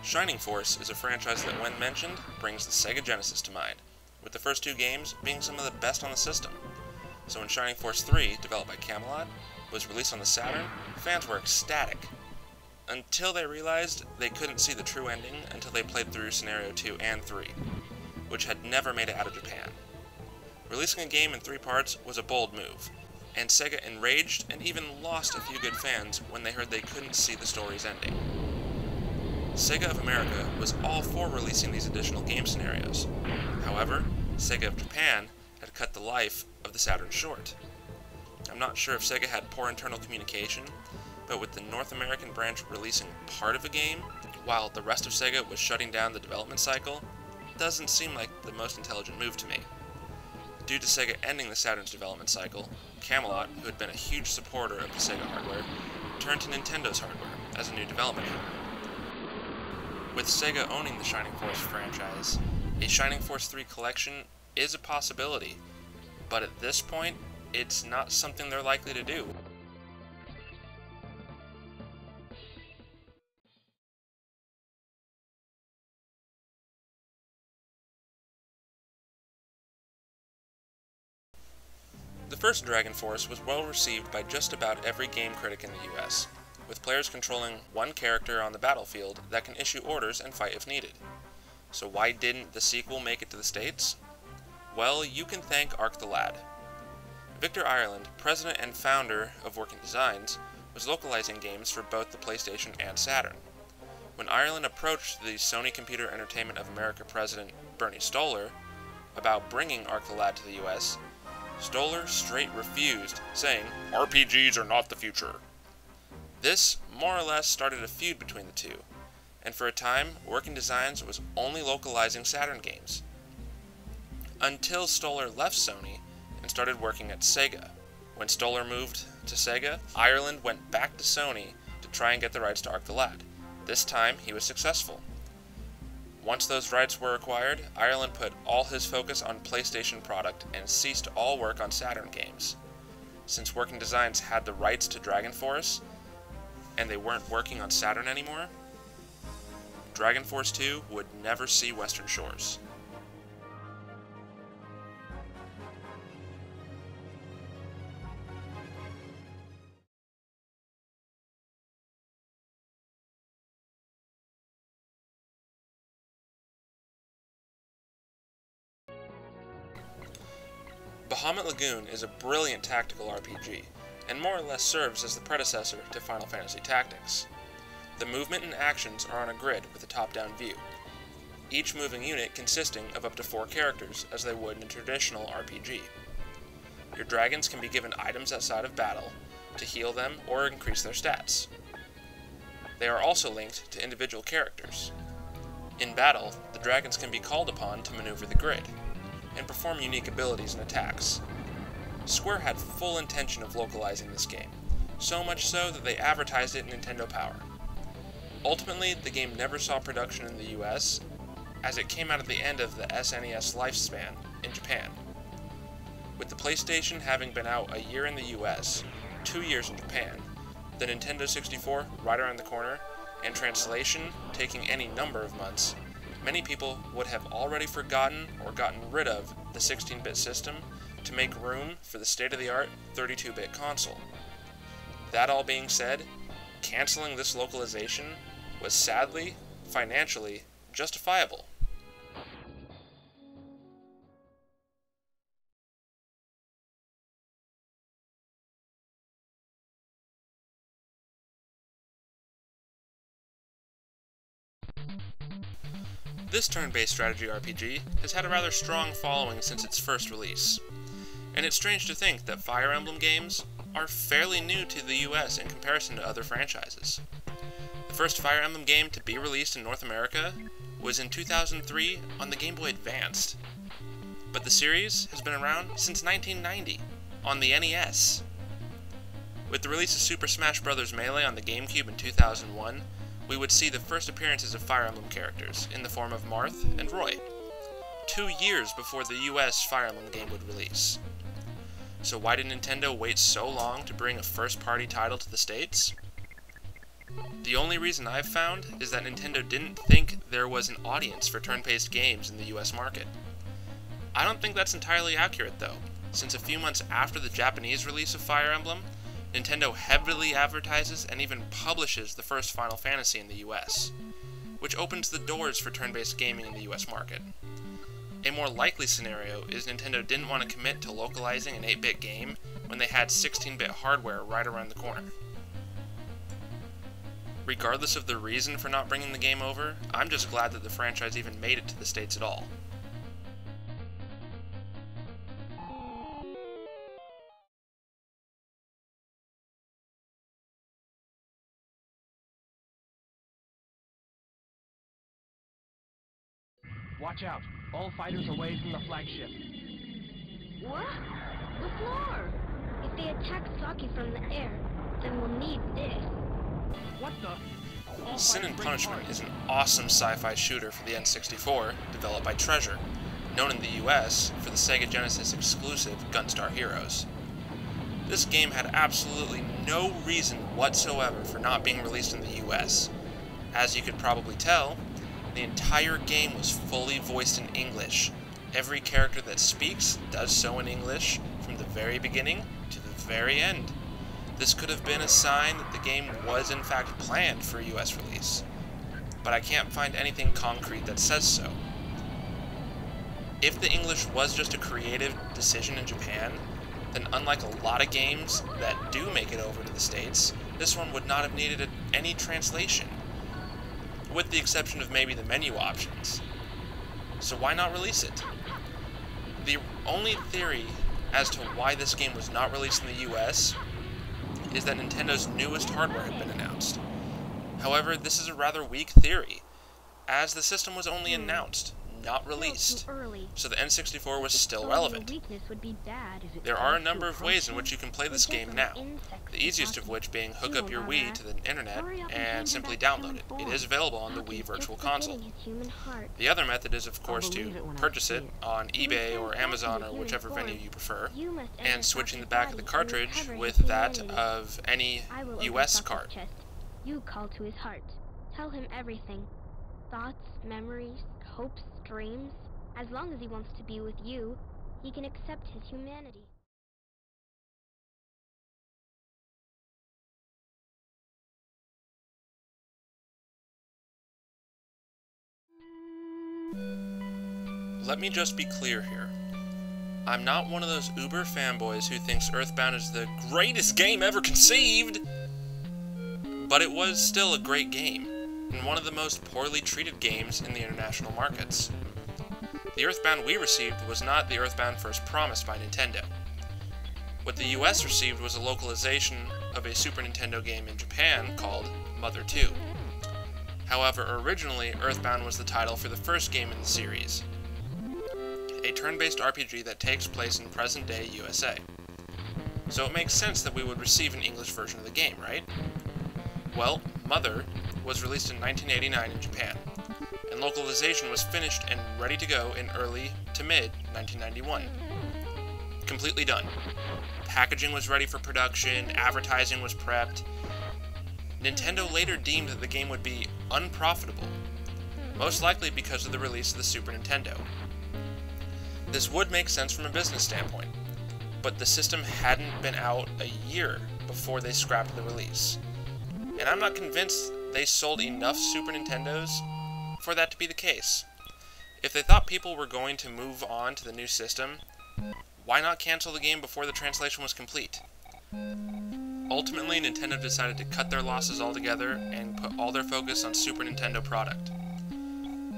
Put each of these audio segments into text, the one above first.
Shining Force is a franchise that, when mentioned, brings the Sega Genesis to mind, with the first two games being some of the best on the system. So when Shining Force 3, developed by Camelot, was released on the Saturn, fans were ecstatic. Until they realized they couldn't see the true ending until they played through Scenario 2 and 3, which had never made it out of Japan. Releasing a game in 3 parts was a bold move, and Sega enraged and even lost a few good fans when they heard they couldn't see the story's ending. Sega of America was all for releasing these additional game scenarios. However, Sega of Japan had cut the life of the Saturn short. I'm not sure if Sega had poor internal communication, but with the North American branch releasing part of a game, while the rest of Sega was shutting down the development cycle, doesn't seem like the most intelligent move to me. Due to Sega ending the Saturn's development cycle, Camelot, who had been a huge supporter of the Sega hardware, turned to Nintendo's hardware as a new development arm. With Sega owning the Shining Force franchise, a Shining Force 3 collection is a possibility, but at this point, it's not something they're likely to do. The first Dragon Force was well received by just about every game critic in the US, with players controlling one character on the battlefield that can issue orders and fight if needed. So why didn't the sequel make it to the States? Well, you can thank Ark the Lad. Victor Ireland, president and founder of Working Designs, was localizing games for both the PlayStation and Saturn. When Ireland approached the Sony Computer Entertainment of America president Bernie Stolar about bringing Ark the Lad to the US, Stolar straight refused, saying, "RPGs are not the future." This more or less started a feud between the two, and for a time, Working Designs was only localizing Saturn games. Until Stolar left Sony and started working at Sega. When Stolar moved to Sega, Ireland went back to Sony to try and get the rights to Ark the Lad. This time, he was successful. Once those rights were acquired, Ireland put all his focus on PlayStation product and ceased all work on Saturn games. Since Working Designs had the rights to Dragon Force, and they weren't working on Saturn anymore, Dragon Force 2 would never see Western shores. Bahamut Lagoon is a brilliant tactical RPG, and more or less serves as the predecessor to Final Fantasy Tactics. The movement and actions are on a grid with a top-down view, each moving unit consisting of up to 4 characters as they would in a traditional RPG. Your dragons can be given items outside of battle to heal them or increase their stats. They are also linked to individual characters. In battle, the dragons can be called upon to maneuver the grid and perform unique abilities and attacks. Square had full intention of localizing this game, so much so that they advertised it in Nintendo Power. Ultimately, the game never saw production in the US, as it came out at the end of the SNES lifespan in Japan. With the PlayStation having been out a year in the US, 2 years in Japan, the Nintendo 64 right around the corner, and translation taking any number of months, many people would have already forgotten or gotten rid of the 16-bit system to make room for the state-of-the-art 32-bit console. That all being said, canceling this localization was sadly, financially, justifiable. This turn-based strategy RPG has had a rather strong following since its first release, and it's strange to think that Fire Emblem games are fairly new to the US in comparison to other franchises. The first Fire Emblem game to be released in North America was in 2003 on the Game Boy Advance, but the series has been around since 1990 on the NES. With the release of Super Smash Bros. Melee on the GameCube in 2001, we would see the first appearances of Fire Emblem characters in the form of Marth and Roy, 2 years before the US Fire Emblem game would release. So why did Nintendo wait so long to bring a first-party title to the States? The only reason I've found is that Nintendo didn't think there was an audience for turn-based games in the US market. I don't think that's entirely accurate though, since a few months after the Japanese release of Fire Emblem, Nintendo heavily advertises and even publishes the first Final Fantasy in the US, which opens the doors for turn-based gaming in the US market. A more likely scenario is Nintendo didn't want to commit to localizing an 8-bit game when they had 16-bit hardware right around the corner. Regardless of the reason for not bringing the game over, I'm just glad that the franchise even made it to the States at all. Watch out. All fighters away from the flagship. What? The floor! If they attack Saki from the air, then we'll need this. What the? Sinan Punishment is an awesome sci-fi shooter for the N64, developed by Treasure, known in the US for the Sega Genesis exclusive Gunstar Heroes. This game had absolutely no reason whatsoever for not being released in the US. As you could probably tell, the entire game was fully voiced in English. Every character that speaks does so in English from the very beginning to the very end. This could have been a sign that the game was in fact planned for a US release, but I can't find anything concrete that says so. If the English was just a creative decision in Japan, then unlike a lot of games that do make it over to the States, this one would not have needed any translation, with the exception of maybe the menu options. So why not release it? The only theory as to why this game was not released in the US is that Nintendo's newest hardware had been announced. However, this is a rather weak theory, as the system was only announced, not released, so the N64 was still relevant. There are a number of ways in which you can play this game now, the easiest of which being hook up your Wii to the internet and simply download it. It is available on the Wii Virtual Console. The other method is, of course, to purchase it on eBay or Amazon or whichever venue you prefer, and switching the back of the cartridge with that of any US card. You call to his heart. Tell him everything. Thoughts, memories, hopes, dreams. As long as he wants to be with you, he can accept his humanity. Let me just be clear here. I'm not one of those uber fanboys who thinks Earthbound is the greatest game ever conceived, but it was still a great game, and one of the most poorly treated games in the international markets. The Earthbound we received was not the Earthbound first promised by Nintendo. What the US received was a localization of a Super Nintendo game in Japan called Mother 2. However, originally, Earthbound was the title for the first game in the series, a turn-based RPG that takes place in present-day USA. So it makes sense that we would receive an English version of the game, right? Well, Mother was released in 1989 in Japan, and localization was finished and ready to go in early to mid-1991. Completely done. Packaging was ready for production, advertising was prepped. Nintendo later deemed that the game would be unprofitable, most likely because of the release of the Super Nintendo. This would make sense from a business standpoint, but the system hadn't been out a year before they scrapped the release. And I'm not convinced they sold enough Super Nintendos for that to be the case. If they thought people were going to move on to the new system, why not cancel the game before the translation was complete? Ultimately, Nintendo decided to cut their losses altogether and put all their focus on Super Nintendo product.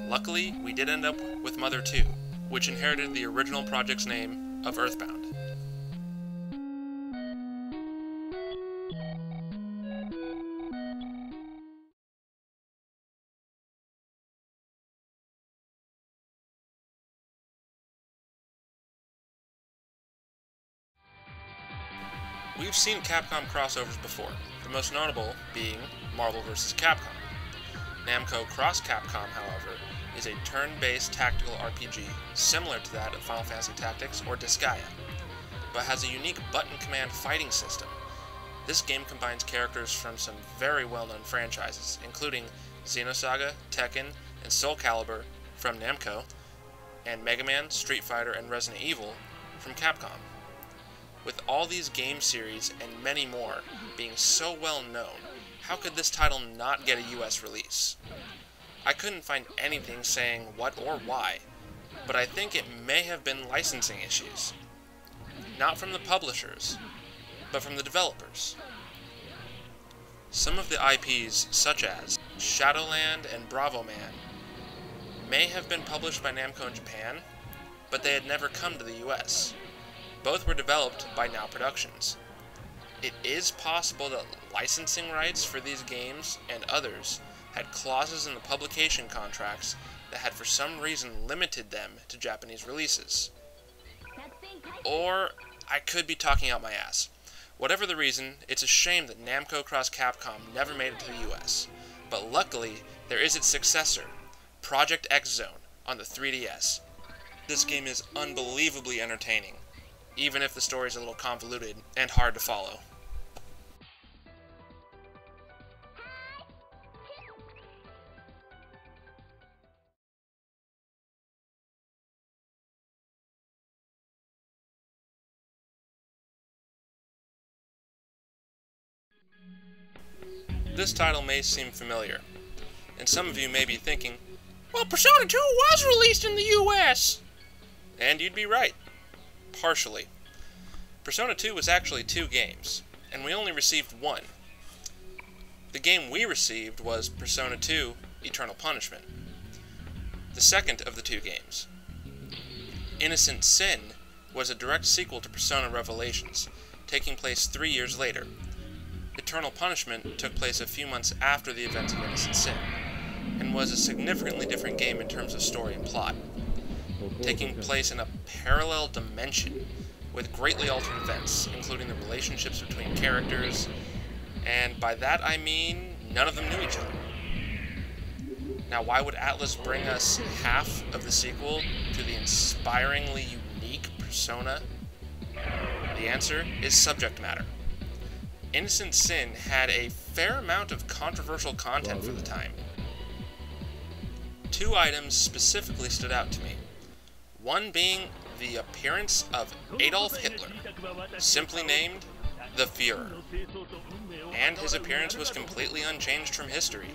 Luckily, we did end up with Mother 2, which inherited the original project's name of Earthbound. We've seen Capcom crossovers before, the most notable being Marvel vs. Capcom. Namco Cross Capcom, however, is a turn-based tactical RPG similar to that of Final Fantasy Tactics or Disgaea, but has a unique button command fighting system This game combines characters from some very well-known franchises, including Xenosaga, Tekken, and Soul Calibur from Namco, and Mega Man, Street Fighter, and Resident Evil from Capcom. With all these game series and many more being so well known, how could this title not get a US release? I couldn't find anything saying what or why, but I think it may have been licensing issues. Not from the publishers, but from the developers. Some of the IPs, such as Shadowland and Bravo Man, may have been published by Namco in Japan, but they had never come to the US. Both were developed by Now Productions. It is possible that licensing rights for these games and others had clauses in the publication contracts that had for some reason limited them to Japanese releases. Or I could be talking out my ass. Whatever the reason, it's a shame that Namco x Capcom never made it to the US, but luckily there is its successor, Project X Zone, on the 3DS. This game is unbelievably entertaining, even if the story is a little convoluted and hard to follow. This title may seem familiar, and some of you may be thinking, well, Persona 2 was released in the US! And you'd be right. Partially. Persona 2 was actually 2 games, and we only received one. The game we received was Persona 2 Eternal Punishment, the second of the 2 games. Innocent Sin was a direct sequel to Persona Revelations, taking place 3 years later. Eternal Punishment took place a few months after the events of Innocent Sin, and was a significantly different game in terms of story and plot, taking place in a parallel dimension with greatly altered events, including the relationships between characters, and by that I mean none of them knew each other. Now, why would Atlus bring us half of the sequel to the inspiringly unique Persona? The answer is subject matter. Innocent Sin had a fair amount of controversial content for the time. 2 items specifically stood out to me. One being the appearance of Adolf Hitler, simply named the Führer. And his appearance was completely unchanged from history.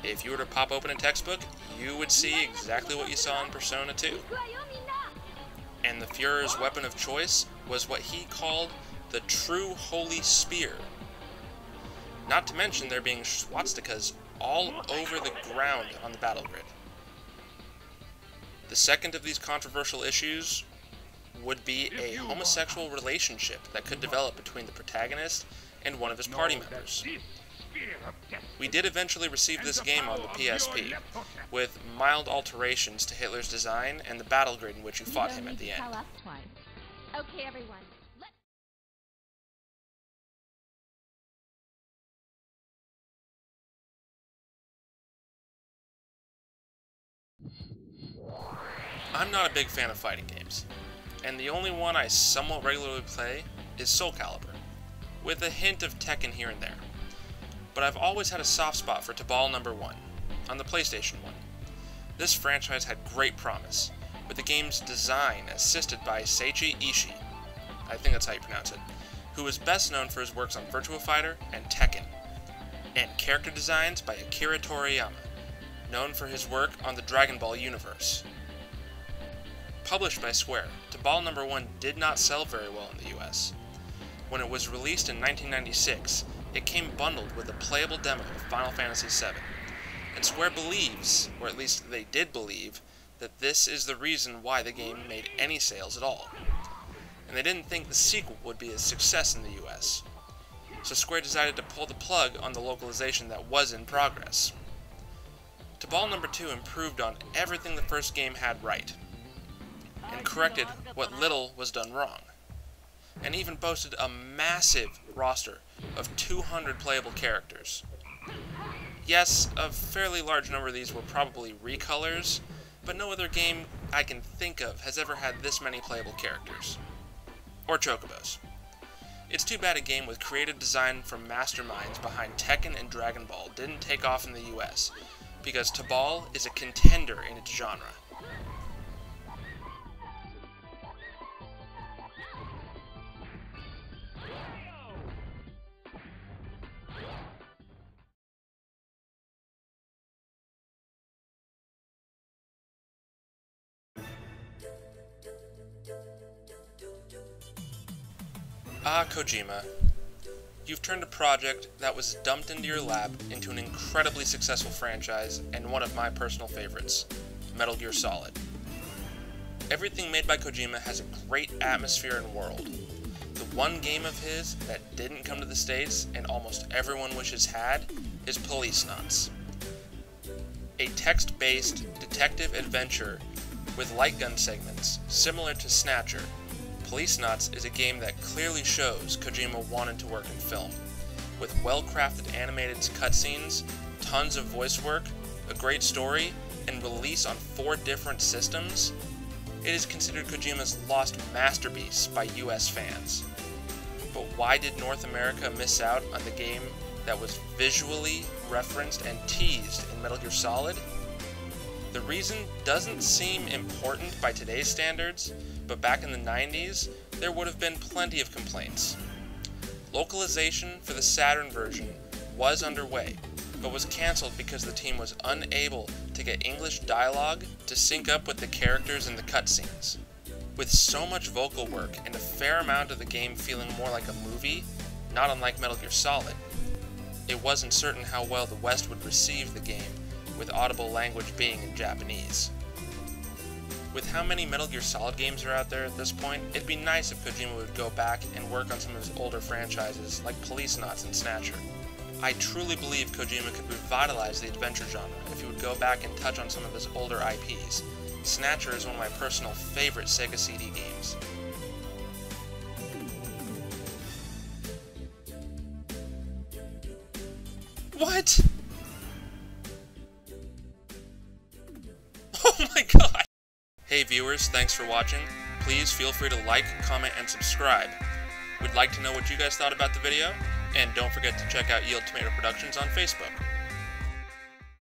If you were to pop open a textbook, you would see exactly what you saw in Persona 2. And the Führer's weapon of choice was what he called the true holy spear. Not to mention there being swastikas all over the ground on the battle grid. The second of these controversial issues would be a homosexual relationship that could develop between the protagonist and one of his party members. We did eventually receive this game on the PSP, with mild alterations to Hitler's design and the battle grid in which you fought him at the end. Okay, everyone. I'm not a big fan of fighting games, and the only one I somewhat regularly play is Soul Calibur, with a hint of Tekken here and there. But I've always had a soft spot for Tobal No. 1, on the PlayStation 1. This franchise had great promise, with the game's design assisted by Seiichi Ishii, I think that's how you pronounce it, who is best known for his works on Virtua Fighter and Tekken, and character designs by Akira Toriyama, known for his work on the Dragon Ball universe. Published by Square, Tobal No. 1 did not sell very well in the US. When it was released in 1996, it came bundled with a playable demo of Final Fantasy VII, and Square believes, or at least they did believe, that this is the reason why the game made any sales at all. And they didn't think the sequel would be a success in the US. So Square decided to pull the plug on the localization that was in progress. Tobal No. 2 improved on everything the first game had right, and corrected what little was done wrong, and even boasted a massive roster of 200 playable characters. Yes, a fairly large number of these were probably recolors, but no other game I can think of has ever had this many playable characters. Or chocobos. It's too bad a game with creative design from masterminds behind Tekken and Dragon Ball didn't take off in the US, because Tabal is a contender in its genre. Ah, Kojima. You've turned a project that was dumped into your lap into an incredibly successful franchise and one of my personal favorites, Metal Gear Solid. Everything made by Kojima has a great atmosphere and world. The one game of his that didn't come to the States and almost everyone wishes had is Policenauts. A text-based detective adventure with light gun segments similar to Snatcher. Policenauts is a game that clearly shows Kojima wanted to work in film. With well-crafted animated cutscenes, tons of voice work, a great story, and release on 4 different systems, it is considered Kojima's lost masterpiece by US fans. But why did North America miss out on the game that was visually referenced and teased in Metal Gear Solid? The reason doesn't seem important by today's standards, but back in the 90s, there would have been plenty of complaints. Localization for the Saturn version was underway, but was cancelled because the team was unable to get English dialogue to sync up with the characters in the cutscenes. With so much vocal work and a fair amount of the game feeling more like a movie, not unlike Metal Gear Solid, it wasn't certain how well the West would receive the game, with audible language being in Japanese. With how many Metal Gear Solid games are out there at this point, it'd be nice if Kojima would go back and work on some of his older franchises like Policenauts and Snatcher. I truly believe Kojima could revitalize the adventure genre if he would go back and touch on some of his older IPs. Snatcher is one of my personal favorite Sega CD games. What? Oh my god! Hey viewers, thanks for watching. Please feel free to like, comment, and subscribe. We'd like to know what you guys thought about the video, and don't forget to check out YieldTomato Productions on Facebook.